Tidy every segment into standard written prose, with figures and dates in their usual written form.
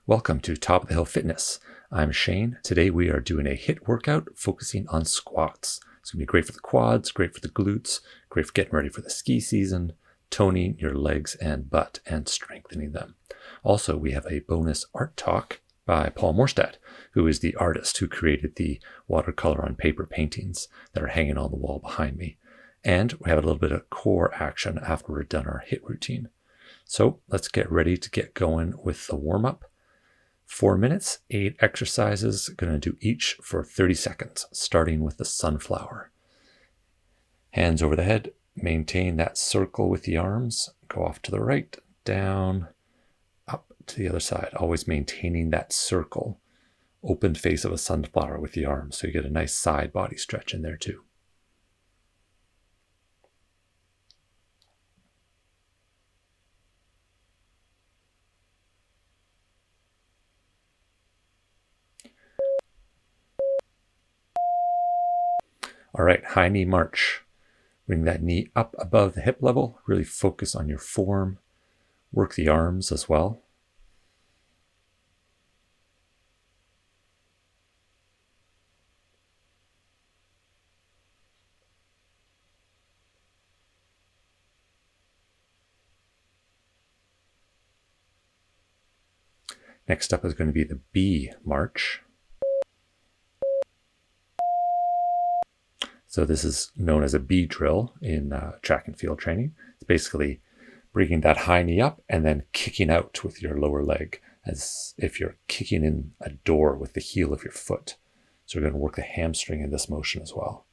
Welcome to Top of the Hill Fitness. I'm Shane. Today we are doing a HIIT workout focusing on squats. It's going to be great for the quads, great for the glutes, great for getting ready for the ski season, toning your legs and butt and strengthening them. Also, we have a bonus art talk by Paul Morstad, who is the artist who created the watercolor on paper paintings that are hanging on the wall behind me. And we have a little bit of core action after we've done our HIIT routine. So let's get ready to get going with the warm-up. 4 minutes, 8 exercises, going to do each for 30 seconds, starting with the sunflower. Hands over the head, maintain that circle with the arms, go off to the right, down, up to the other side, always maintaining that circle, open face of a sunflower with the arms, so you get a nice side body stretch in there too. All right, high knee march. Bring that knee up above the hip level. Really focus on your form. Work the arms as well. Next up is going to be the B march. So this is known as a B drill in track and field training. It's basically bringing that high knee up and then kicking out with your lower leg as if you're kicking in a door with the heel of your foot. So we're going to work the hamstring in this motion as well.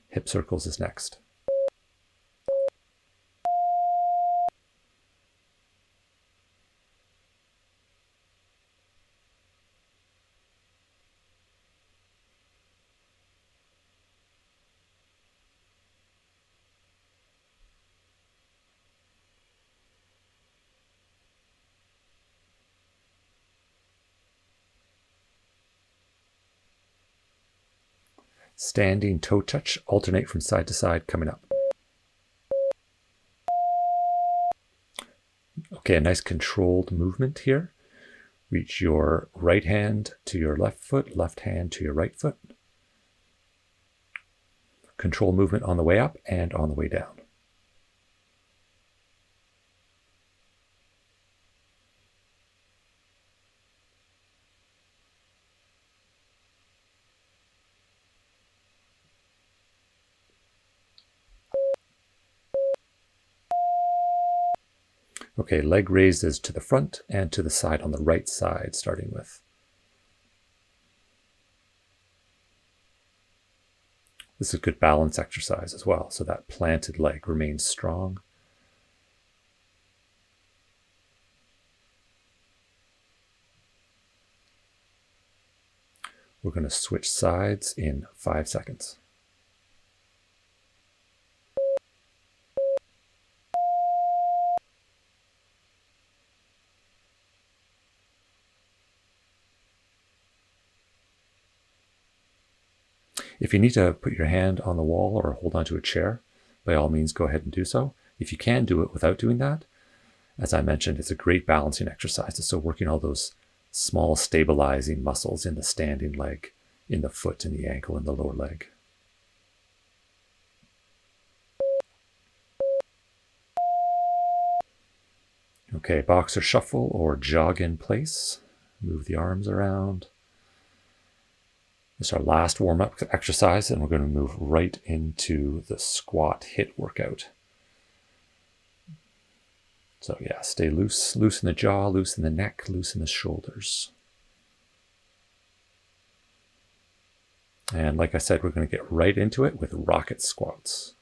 Hip circles is next. Standing toe touch, alternate from side to side, coming up. Okay, a nice controlled movement here. Reach your right hand to your left hand to your right foot. Control movement on the way up and on the way down. Okay, leg raises to the front and to the side on the right side, starting with. This is a good balance exercise as well, so that planted leg remains strong. We're going to switch sides in 5 seconds. If you need to put your hand on the wall or hold onto a chair, by all means go ahead and do so. If you can do it without doing that, as I mentioned, it's a great balancing exercise. So working all those small stabilizing muscles in the standing leg, in the foot, in the ankle, and the lower leg. Okay, boxer shuffle or jog in place. Move the arms around. This is our last warm-up exercise, and we're going to move right into the squat HIIT workout. So yeah, stay loose. Loosen the jaw, loosen the neck, loosen the shoulders. And like I said, we're going to get right into it with rocket squats.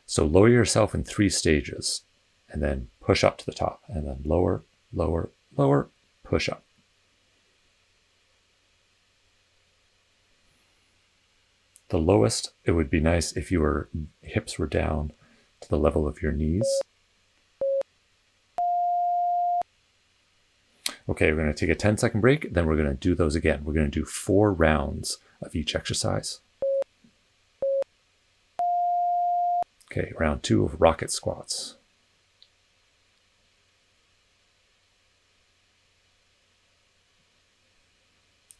So lower yourself in 3 stages, and then push up to the top, and then lower, lower, lower, push up. The lowest, it would be nice if your hips were down to the level of your knees. Okay, we're going to take a 10-second break, then we're going to do those again. We're going to do 4 rounds of each exercise. Okay, round 2 of rocket squats.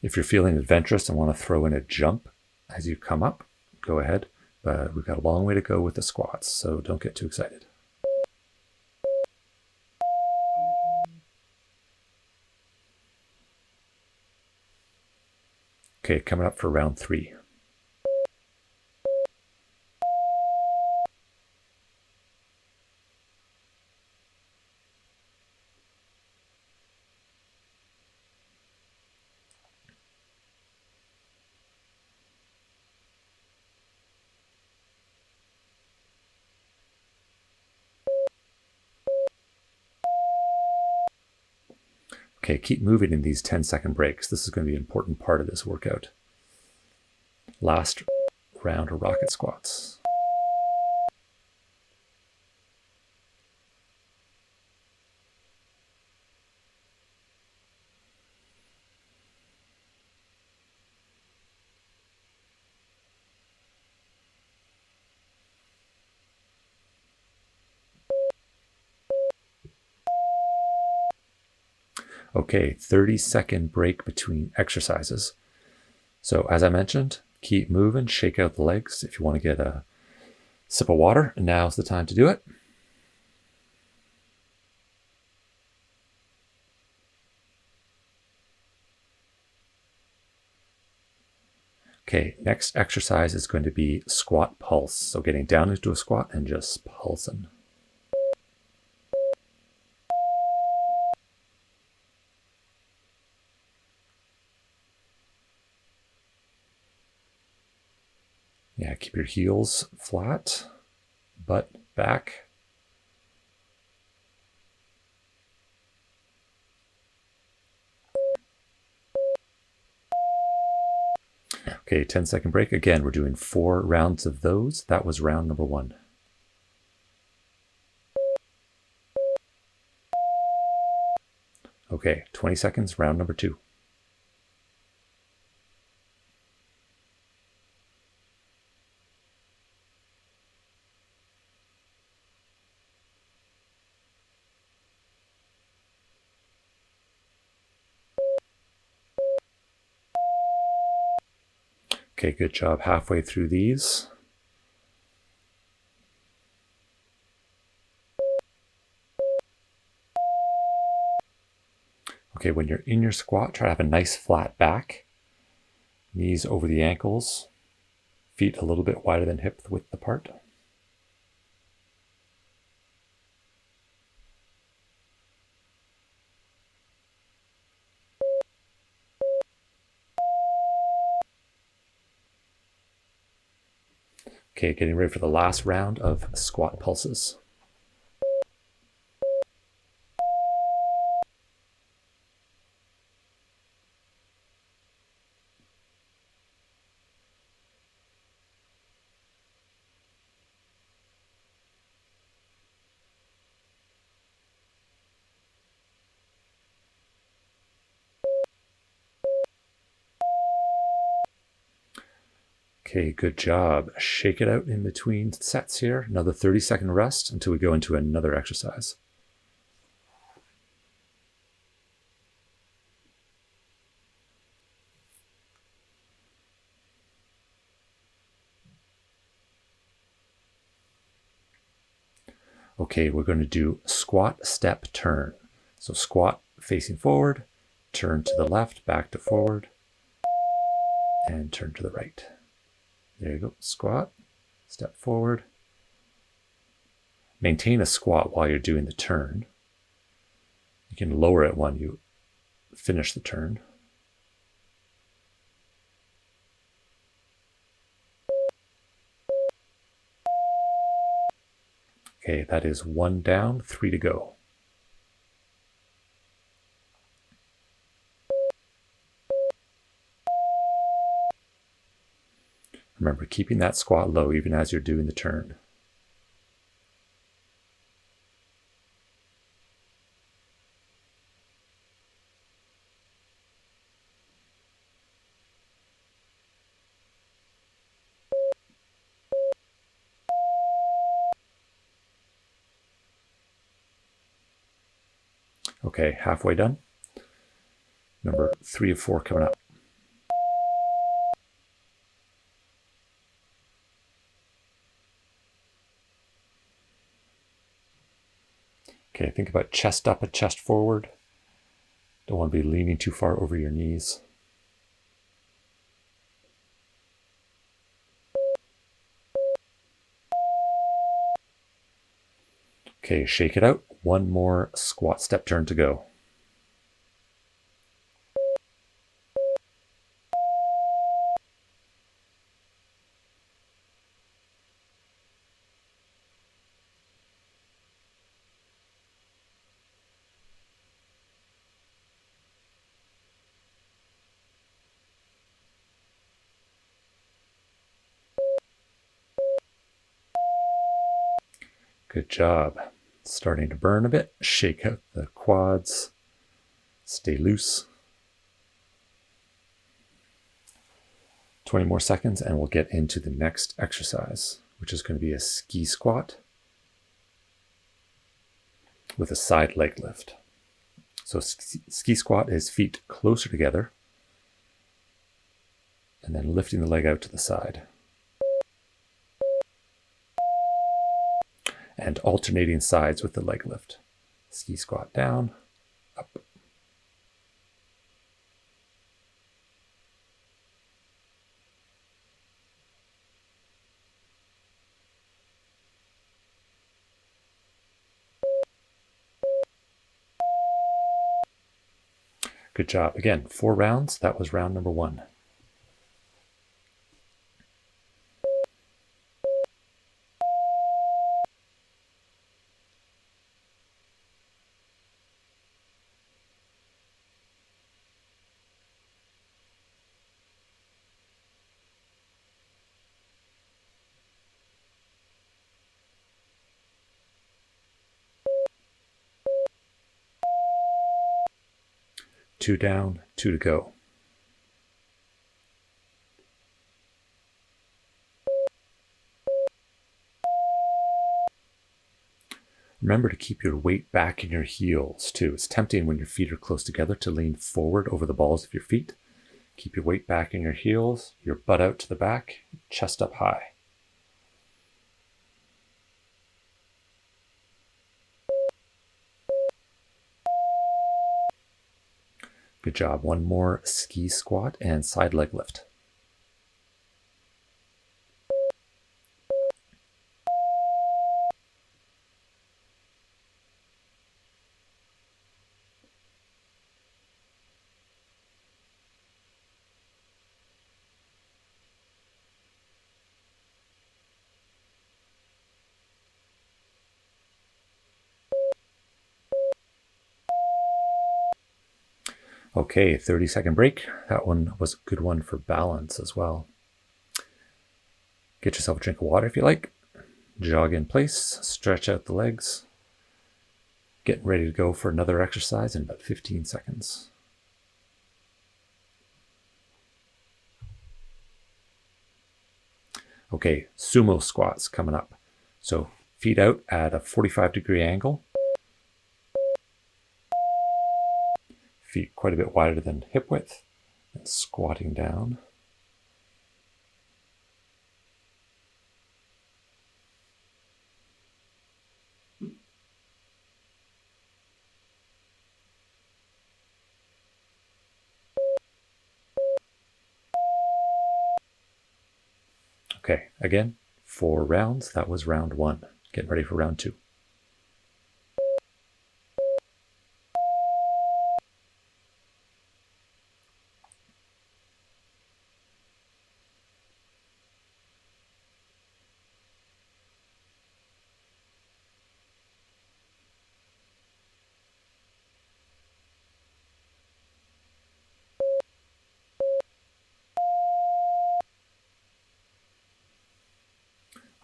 If you're feeling adventurous and want to throw in a jump as you come up, go ahead. But we've got a long way to go with the squats, so don't get too excited. Okay, coming up for round 3. Okay, keep moving in these 10-second breaks. This is going to be an important part of this workout. Last round of rocket squats. Okay, 30-second break between exercises. So as I mentioned, keep moving, shake out the legs. If you want to get a sip of water, now's the time to do it. Okay, next exercise is going to be squat pulse. So getting down into a squat and just pulsing. Yeah, keep your heels flat, butt back. Okay, 10-second break. Again, we're doing 4 rounds of those. That was round number 1. Okay, 20 seconds, round number 2. Okay, good job. Halfway through these. Okay, when you're in your squat, try to have a nice flat back. Knees over the ankles. Feet a little bit wider than hip width apart. Okay, getting ready for the last round of squat pulses. Okay, good job. Shake it out in between sets here. Another 30-second rest until we go into another exercise. Okay, we're going to do squat, step, turn. So squat facing forward, turn to the left, back to forward, and turn to the right. There you go, squat, step forward. Maintain a squat while you're doing the turn. You can lower it when you finish the turn. Okay, that is 1 down, 3 to go. Remember, keeping that squat low even as you're doing the turn. Okay, halfway done. Number 3 of 4 coming up. Okay, think about chest up and chest forward. Don't want to be leaning too far over your knees. Okay, shake it out. One more squat step turn to go. Good job. Starting to burn a bit. Shake out the quads. Stay loose. 20 more seconds and we'll get into the next exercise, which is going to be a ski squat with a side leg lift. So ski squat is feet closer together and then lifting the leg out to the side. And alternating sides with the leg lift. Ski squat down, up. Good job. Again, 4 rounds. That was round number 1. Two down, 2 to go. Remember to keep your weight back in your heels too. It's tempting when your feet are close together to lean forward over the balls of your feet. Keep your weight back in your heels, your butt out to the back, chest up high. Good job. One more ski squat and side leg lift. Okay, 30-second break. That one was a good one for balance as well. Get yourself a drink of water if you like. Jog in place, stretch out the legs. Getting ready to go for another exercise in about 15 seconds. Okay, sumo squats coming up. So feet out at a 45-degree angle. Feet quite a bit wider than hip width, and squatting down. Okay, again, 4 rounds. That was round 1. Getting ready for round 2.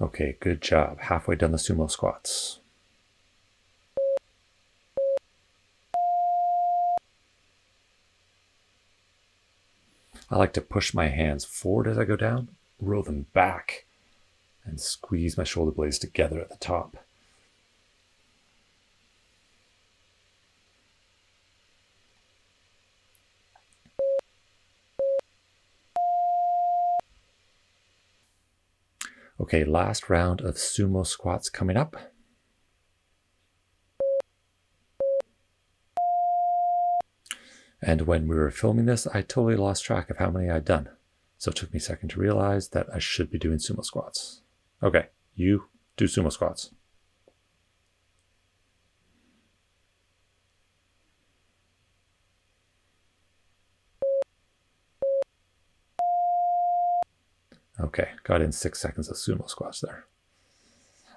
Okay, good job. Halfway done the sumo squats. I like to push my hands forward as I go down, roll them back, and squeeze my shoulder blades together at the top. Okay, last round of sumo squats coming up. And when we were filming this, I totally lost track of how many I'd done. So it took me a second to realize that I should be doing sumo squats. Okay, you do sumo squats. Okay, got in 6 seconds of sumo squats there.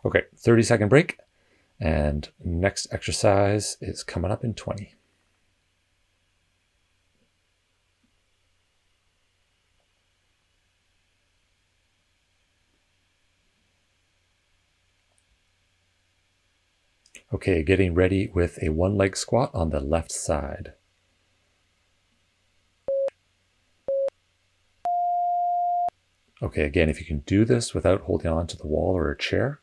Okay, 30-second break. And next exercise is coming up in 20. Okay, getting ready with a one-leg squat on the left side. Okay, again, if you can do this without holding on to the wall or a chair,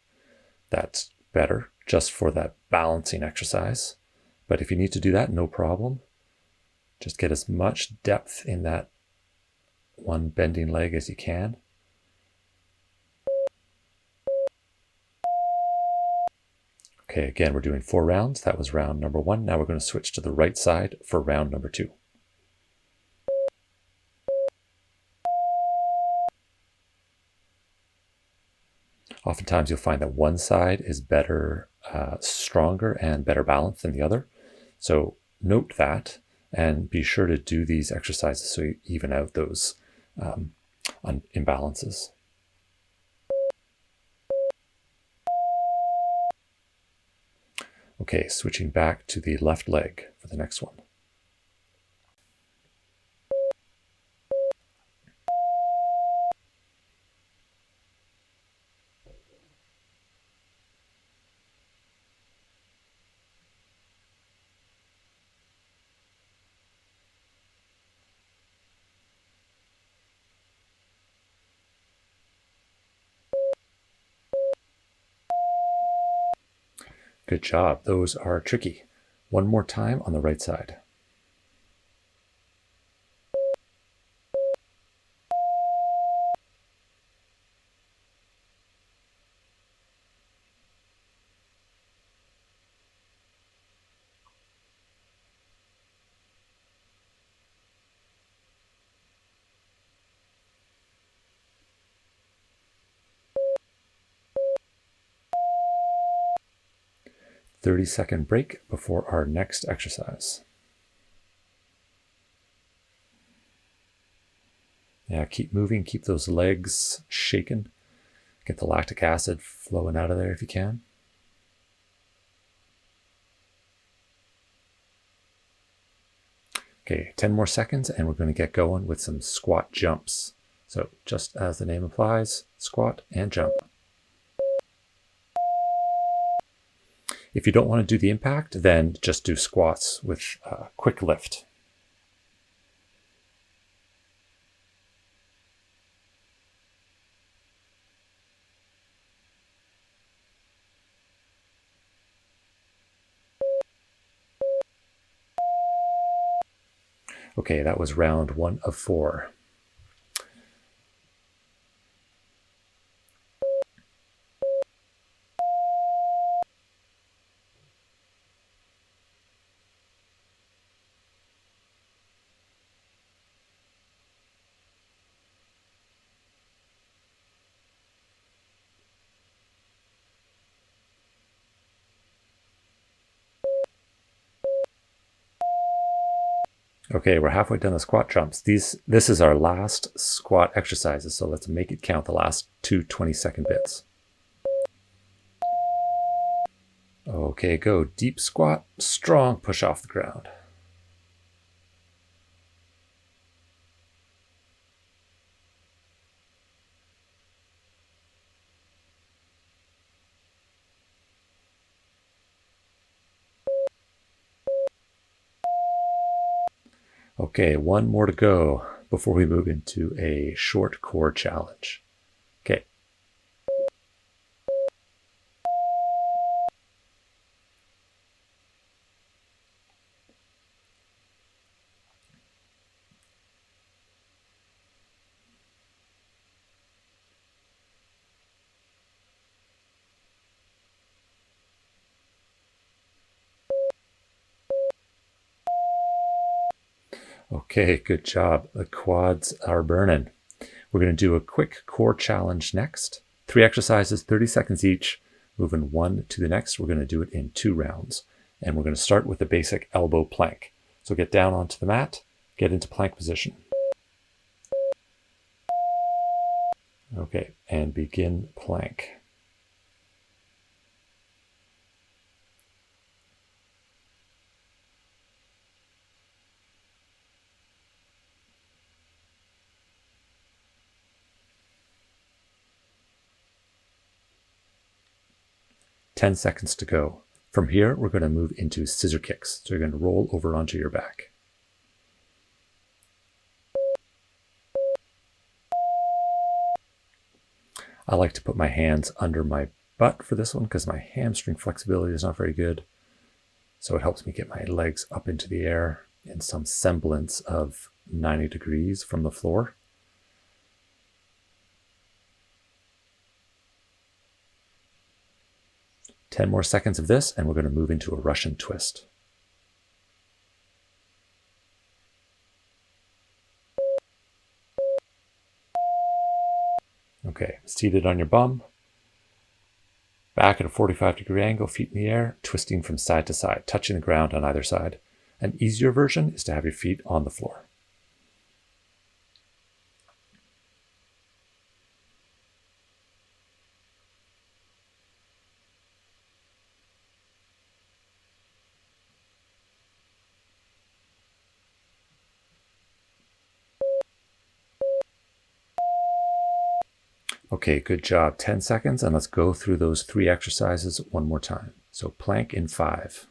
that's better, just for that balancing exercise. But if you need to do that, no problem. Just get as much depth in that one bending leg as you can. Okay, again, we're doing 4 rounds. That was round number 1. Now we're going to switch to the right side for round number 2. Oftentimes you'll find that one side is better, stronger and better balanced than the other. So note that and be sure to do these exercises so you even out those imbalances. Okay, switching back to the left leg for the next one. Good job. Those are tricky. One more time on the right side. "30-second break before our next exercise." Yeah, keep moving, keep those legs shaking. Get the lactic acid flowing out of there if you can. Okay, 10 more seconds and we're going to get going with some squat jumps. So just as the name implies, squat and jump. If you don't want to do the impact, then just do squats with quick lift. Okay, that was round 1 of 4. Okay, we're halfway done the squat jumps. This is our last squat exercises, so let's make it count, the last 2 20-second bits. Okay, go. Deep squat, strong push off the ground. Okay, 1 more to go before we move into a short core challenge. Okay. Okay, good job. The quads are burning. We're going to do a quick core challenge next. 3 exercises, 30 seconds each, moving one to the next. We're going to do it in 2 rounds. And we're going to start with the basic elbow plank. So get down onto the mat, get into plank position. Okay, and begin plank. Ten seconds to go. From here, we're going to move into scissor kicks. So you're going to roll over onto your back. I like to put my hands under my butt for this one because my hamstring flexibility is not very good. So it helps me get my legs up into the air in some semblance of 90 degrees from the floor. Ten more seconds of this, and we're going to move into a Russian twist. Okay, seated on your bum, back at a 45-degree angle, feet in the air, twisting from side to side, touching the ground on either side. An easier version is to have your feet on the floor. Okay, good job. 10 seconds, and let's go through those 3 exercises one more time. So plank in 5.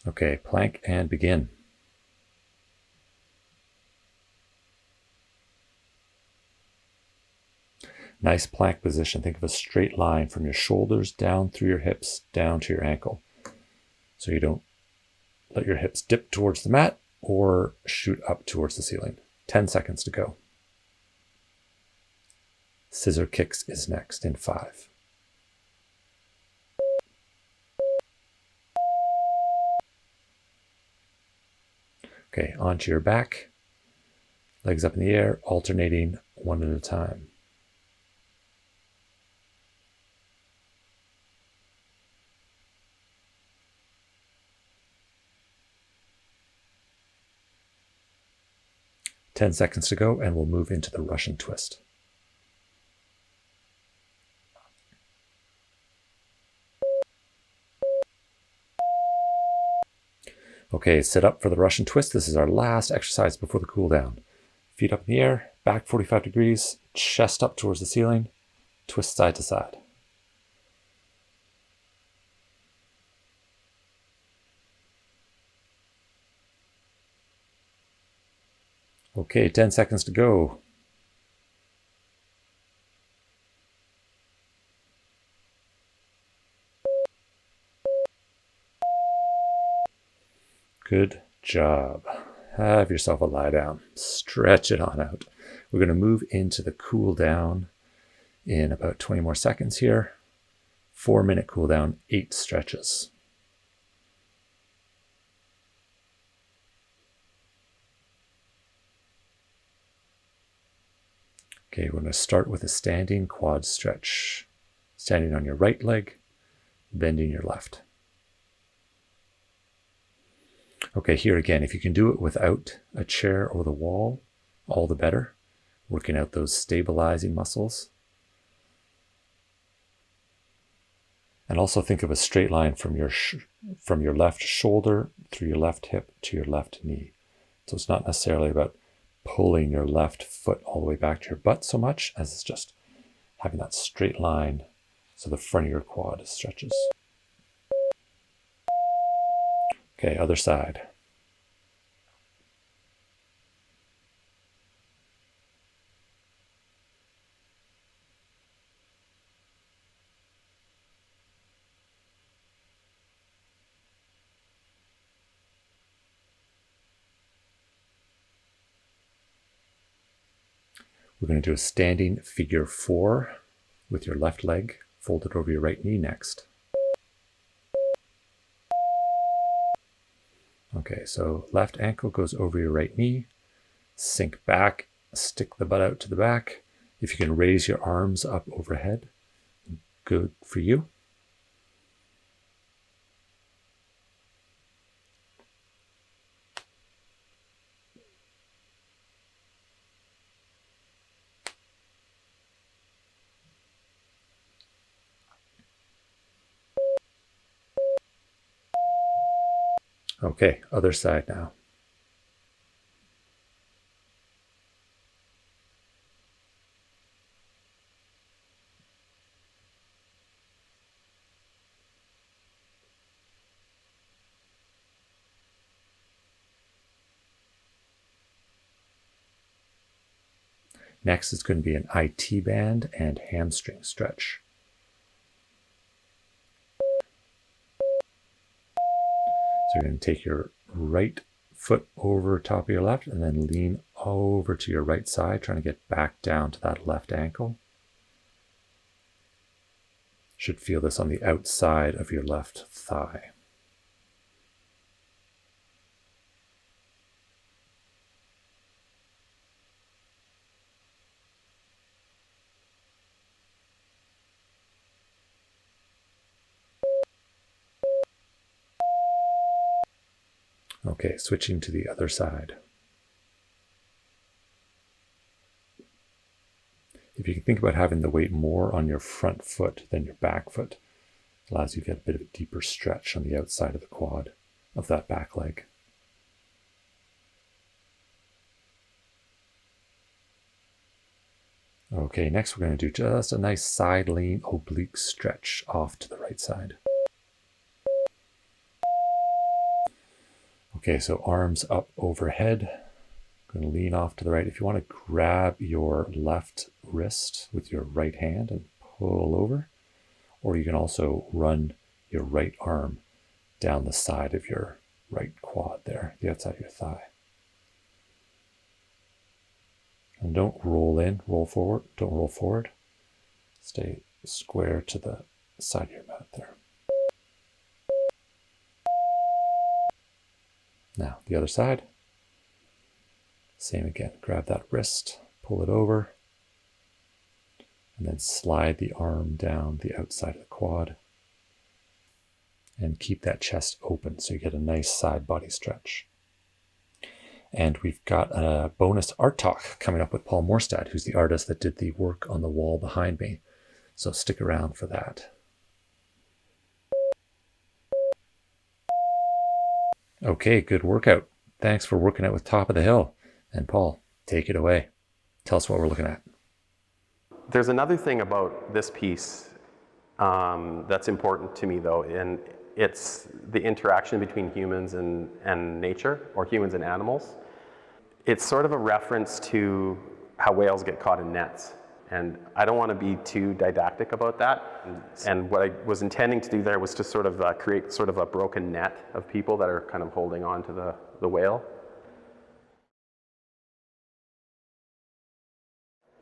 Okay, plank and begin. Nice plank position. Think of a straight line from your shoulders down through your hips, down to your ankle. So you don't let your hips dip towards the mat or shoot up towards the ceiling. 10 seconds to go. Scissor kicks is next in 5. Okay, onto your back. Legs up in the air, alternating one at a time. Ten seconds to go, and we'll move into the Russian twist. Okay, sit up for the Russian twist. This is our last exercise before the cool down. Feet up in the air, back 45 degrees, chest up towards the ceiling, twist side to side. Okay, 10 seconds to go. Good job. Have yourself a lie down. Stretch it on out. We're going to move into the cool down in about 20 more seconds here. 4-minute cool down, 8 stretches. Okay, we're going to start with a standing quad stretch. Standing on your right leg, bending your left. Okay, here again, if you can do it without a chair or the wall, all the better. Working out those stabilizing muscles. And also think of a straight line from your left shoulder through your left hip to your left knee. So it's not necessarily about pulling your left foot all the way back to your butt so much as it's just having that straight line so the front of your quad stretches. Okay, other side. We're going to do a standing figure 4 with your left leg folded over your right knee next. Okay, so left ankle goes over your right knee, sink back, stick the butt out to the back. If you can raise your arms up overhead, good for you. Okay, other side now. Next is going to be an IT band and hamstring stretch. So you're going to take your right foot over top of your left and then lean over to your right side, trying to get back down to that left ankle. Should feel this on the outside of your left thigh. Okay, switching to the other side. If you can think about having the weight more on your front foot than your back foot, it allows you to get a bit of a deeper stretch on the outside of the quad of that back leg. Okay, next we're going to do just a nice side lean oblique stretch off to the right side. Okay, so arms up overhead. Going to lean off to the right. If you want to grab your left wrist with your right hand and pull over, or you can also run your right arm down the side of your right quad there, the outside of your thigh. And don't roll in, roll forward, don't roll forward. Stay square to the side of your mat there. Now, the other side. Same again, grab that wrist, pull it over, and then slide the arm down the outside of the quad. And keep that chest open so you get a nice side body stretch. And we've got a bonus art talk coming up with Paul Morstad, who's the artist that did the work on the wall behind me. So stick around for that. Okay, good workout. Thanks for working out with Top of the Hill. And Paul, take it away. Tell us what we're looking at. There's another thing about this piece that's important to me though, and it's the interaction between humans and nature, or humans and animals. It's sort of a reference to how whales get caught in nets. And I don't want to be too didactic about that. And what I was intending to do there was to sort of create sort of a broken net of people that are kind of holding on to the whale.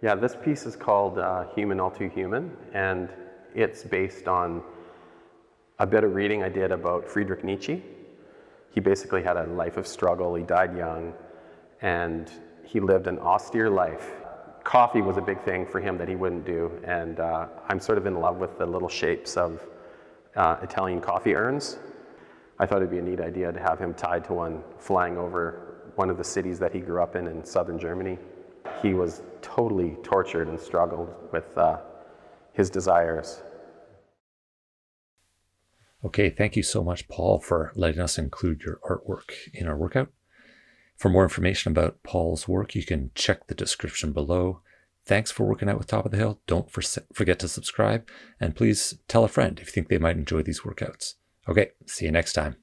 Yeah, this piece is called Human All Too Human, and it's based on a bit of reading I did about Friedrich Nietzsche. He basically had a life of struggle. He died young, and he lived an austere life. Coffee was a big thing for him that he wouldn't do, and I'm sort of in love with the little shapes of Italian coffee urns. I thought it'd be a neat idea to have him tied to one flying over one of the cities that he grew up in southern Germany. He was totally tortured and struggled with his desires. Okay, thank you so much, Paul, for letting us include your artwork in our workout. For more information about Paul's work, you can check the description below. Thanks for working out with Top of the Hill. Don't forget to subscribe, and please tell a friend if you think they might enjoy these workouts. Okay, see you next time.